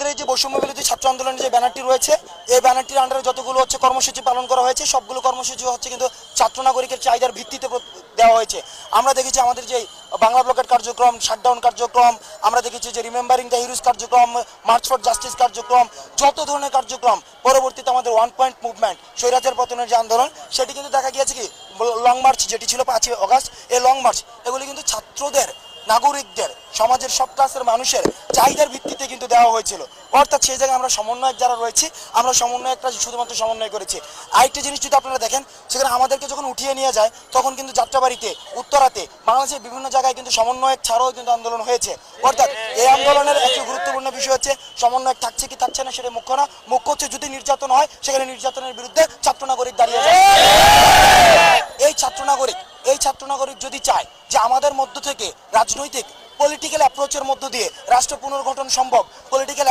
আমাদের এই যে বৈষম্য বিরোধী ছাত্র আন্দোলনের যে ব্যানারটি রয়েছে, এই ব্যানারটির আন্ডারে যতগুলো হচ্ছে কর্মসূচি পালন করা হয়েছে, সবগুলো কর্মসূচি হচ্ছে কিন্তু ছাত্র নাগরিকের চাহিদার ভিত্তিতে দেওয়া হয়েছে। আমরা দেখেছি আমাদের যে বাংলা ব্লকের কার্যক্রম, শাটডাউন কার্যক্রম, আমরা দেখেছি যে রিমেম্বারিং দ্য হিরোজ কার্যক্রম, মার্চ ফর জাস্টিস কার্যক্রম, যত ধরনের কার্যক্রম, পরবর্তীতে আমাদের 1 পয়েন্ট মুভমেন্ট, স্বৈরাচার পতনের যে আন্দোলন, সেটি কিন্তু দেখা গিয়েছে কি লং মার্চ যেটি ছিল 5ই অগাস্ট, এই লং মার্চ এগুলি কিন্তু ছাত্রদের, নাগরিকদের, সমাজের সব ক্লাসের মানুষের চাহিদার ভিত্তিতে কিন্তু দেওয়া হয়েছিল। অর্থাৎ সেই জায়গায় আমরা সমন্বয়ক যারা রয়েছি, আমরা সমন্বয়কটা শুধুমাত্র সমন্বয় করেছি। আরেকটা জিনিস যদি আপনারা দেখেন, সেখানে আমাদেরকে যখন উঠিয়ে নিয়ে যায় তখন কিন্তু যাত্রাবাড়িতে, উত্তরাতে, বাংলাদেশের বিভিন্ন জায়গায় কিন্তু সমন্বয়ক ছাড়াও কিন্তু আন্দোলন হয়েছে। অর্থাৎ এই আন্দোলনের একটি গুরুত্বপূর্ণ বিষয় হচ্ছে সমন্বয়ক থাকছে কি থাকছে না সেটা মুখ্য না, মুখ্য হচ্ছে যদি নির্যাতন হয় সেখানে নির্যাতনের বিরুদ্ধে ছাত্র নাগরিক দাঁড়িয়ে যায়। এই ছাত্র নাগরিক যদি চায় যে আমাদের মধ্য থেকে রাজনৈতিক পলিটিক্যাল অ্যাপ্রোচের মধ্য দিয়ে রাষ্ট্র পুনর্গঠন সম্ভব, পলিটিক্যাল